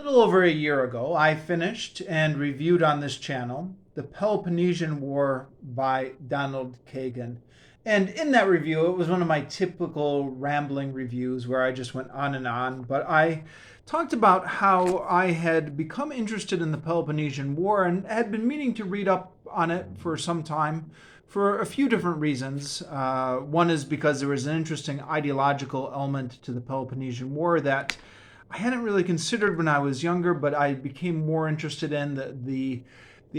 little over a year ago, I finished and reviewed on this channel The Peloponnesian War by Donald Kagan. And in that review, it was one of my typical rambling reviews where I just went on and on. But I talked about how I had become interested in the Peloponnesian War and had been meaning to read up on it for some time for a few different reasons. One is because there was an interesting ideological element to the Peloponnesian War that I hadn't really considered when I was younger, but I became more interested in the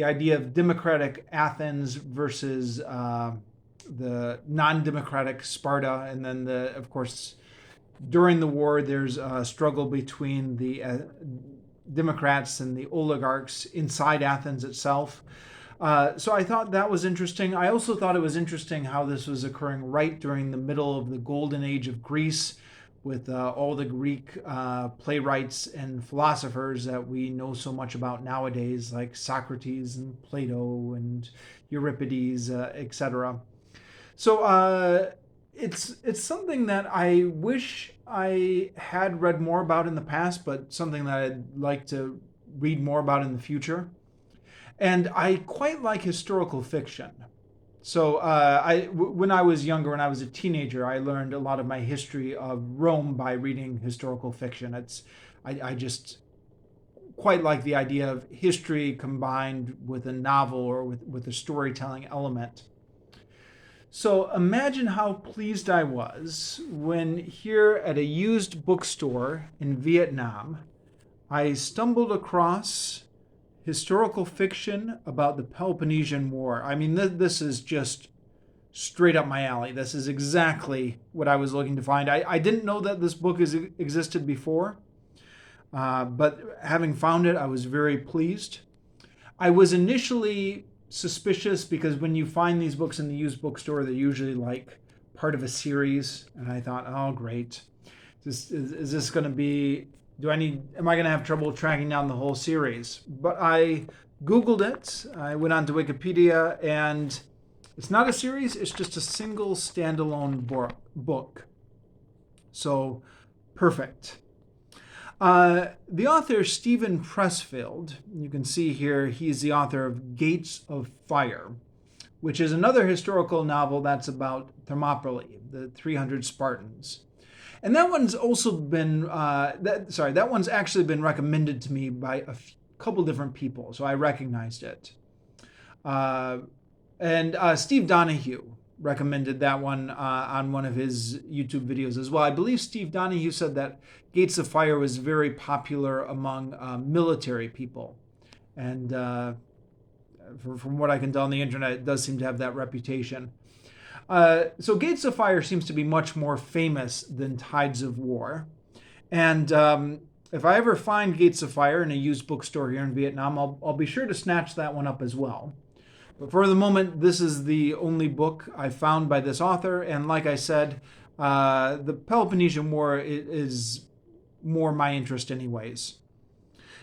idea of democratic Athens versus the non-democratic Sparta, and then of course during the war there's a struggle between the Democrats and the oligarchs inside Athens itself. So I thought that was interesting. I also thought it was interesting how this was occurring right during the middle of the golden age of Greece, with all the Greek playwrights and philosophers that we know so much about nowadays, like Socrates and Plato and Euripides, etc. So it's something that I wish I had read more about in the past, but something that I'd like to read more about in the future. And I quite like historical fiction. So when I was younger, when I was a teenager, I learned a lot of my history of Rome by reading historical fiction. I just quite like the idea of history combined with a novel or with a storytelling element. So imagine how pleased I was when here at a used bookstore in Vietnam, I stumbled across historical fiction about the Peloponnesian War. I mean, this is just straight up my alley. This is exactly what I was looking to find. I didn't know that this book existed before, but having found it, I was very pleased. I was initially suspicious because when you find these books in the used bookstore, they're usually like part of a series. And I thought, oh, great. Is this going to be am I going to have trouble tracking down the whole series? But I Googled it. I went on to Wikipedia, and it's not a series. It's just a single standalone book. So perfect. The author, Stephen Pressfield, you can see here, he's the author of Gates of Fire, which is another historical novel that's about Thermopylae, the 300 Spartans. And that one's also been, that one's actually been recommended to me by a couple different people, so I recognized it. And Steve Donahue recommended that one on one of his YouTube videos as well. I believe Steve Donahue said that Gates of Fire was very popular among military people. And from what I can tell on the internet, it does seem to have that reputation. So Gates of Fire seems to be much more famous than Tides of War. And if I ever find Gates of Fire in a used bookstore here in Vietnam, I'll be sure to snatch that one up as well. But for the moment, this is the only book I found by this author. And like I said, the Peloponnesian War is more my interest anyways.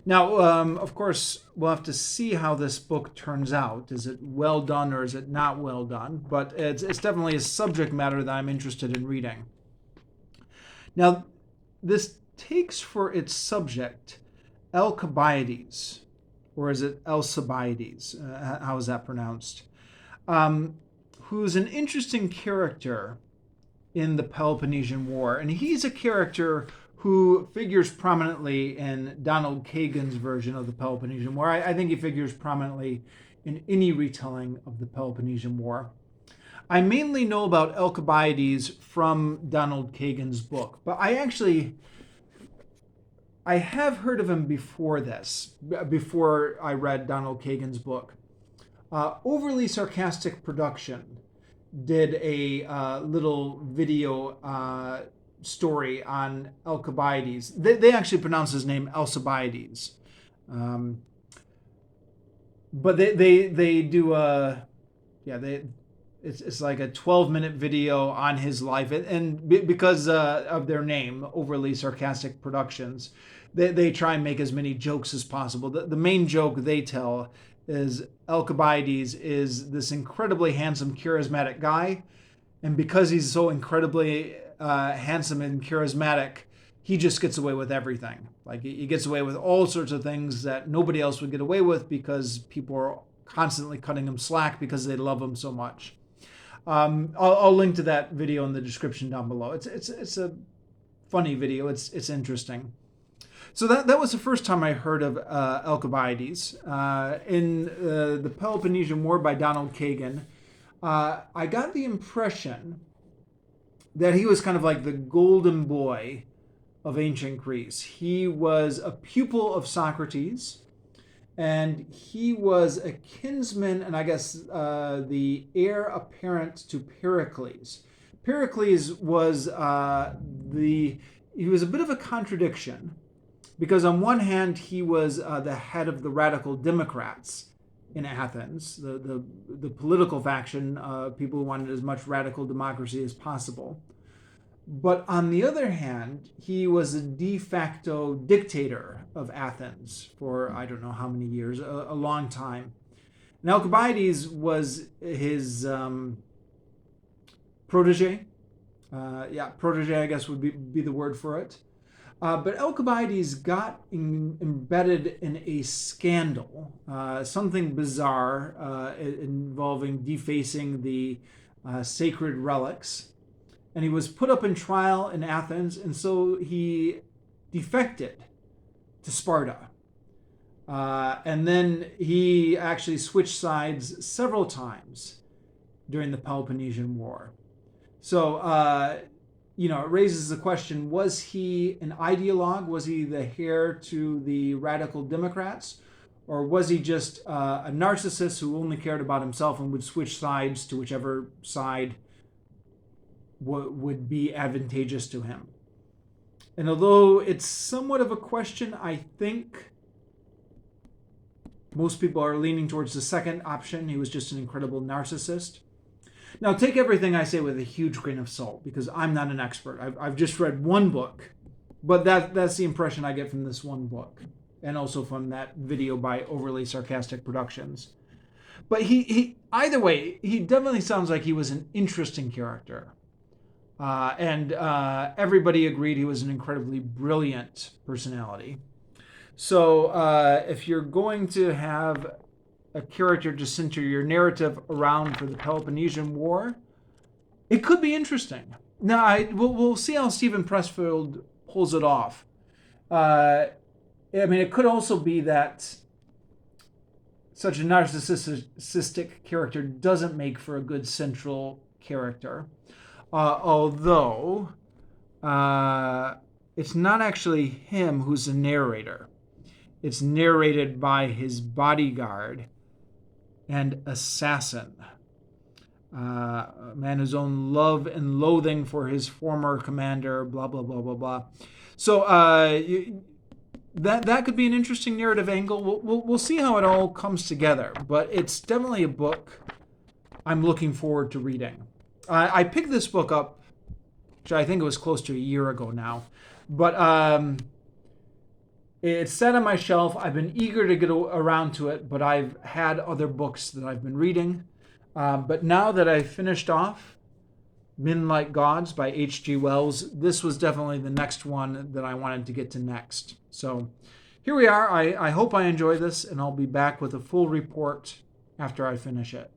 Now, of course, we'll have to see how this book turns out. Is it well done or is it not well done? But it's definitely a subject matter that I'm interested in reading. Now, this takes for its subject Alcibiades, or is it Alcibiades? How is that pronounced? Who's an interesting character in the Peloponnesian War. And he's a character who figures prominently in Donald Kagan's version of the Peloponnesian War. I think he figures prominently in any retelling of the Peloponnesian War. I mainly know about Alcibiades from Donald Kagan's book, but I have heard of him before before I read Donald Kagan's book. Overly Sarcastic Production did a little video story on Alcibiades. They actually pronounce his name Alcibiades. But they do it's like a 12-minute video on his life, and because of their name, Overly Sarcastic Productions, they try and make as many jokes as possible. The main joke they tell is Alcibiades is this incredibly handsome, charismatic guy, and because he's so incredibly handsome and charismatic, he just gets away with everything. Like he gets away with all sorts of things that nobody else would get away with because people are constantly cutting him slack because they love him so much. I'll link to that video in the description down below. It's a funny video. It's interesting. So that was the first time I heard of Alcibiades. In the Peloponnesian War by Donald Kagan, I got the impression that he was kind of like the golden boy of ancient Greece. He was a pupil of Socrates, and he was a kinsman, and I guess the heir apparent to Pericles. Pericles was he was a bit of a contradiction, because on one hand he was the head of the radical Democrats in Athens, the political faction, people who wanted as much radical democracy as possible. But on the other hand, he was a de facto dictator of Athens for I don't know how many years, a long time. And Alcibiades was his protege. Protege, I guess, would be the word for it. But Alcibiades got embedded in a scandal, something bizarre involving defacing the sacred relics. And he was put up in trial in Athens, and so he defected to Sparta. And then he actually switched sides several times during the Peloponnesian War. So, it raises the question, was he an ideologue? Was he the heir to the radical Democrats? Or was he just a narcissist who only cared about himself and would switch sides to whichever side would be advantageous to him? And although it's somewhat of a question, I think most people are leaning towards the second option. He was just an incredible narcissist. Now, take everything I say with a huge grain of salt, because I'm not an expert. I've just read one book, but that's the impression I get from this one book, and also from that video by Overly Sarcastic Productions. But he either way, he definitely sounds like he was an interesting character. And everybody agreed he was an incredibly brilliant personality. So if you're going to have a character to center your narrative around for the Peloponnesian War, it could be interesting. Now, we'll see how Stephen Pressfield pulls it off. It could also be that such a narcissistic character doesn't make for a good central character. Although it's not actually him who's the narrator. It's narrated by his bodyguard and assassin, a man whose own love and loathing for his former commander, blah, blah, blah, blah, blah. So that could be an interesting narrative angle. We'll see how it all comes together, but it's definitely a book I'm looking forward to reading. I picked this book up, which I think it was close to a year ago now, but it's sat on my shelf. I've been eager to get around to it, but I've had other books that I've been reading. But now that I've finished off Men Like Gods by H.G. Wells, this was definitely the next one that I wanted to get to next. So here we are. I hope I enjoy this, and I'll be back with a full report after I finish it.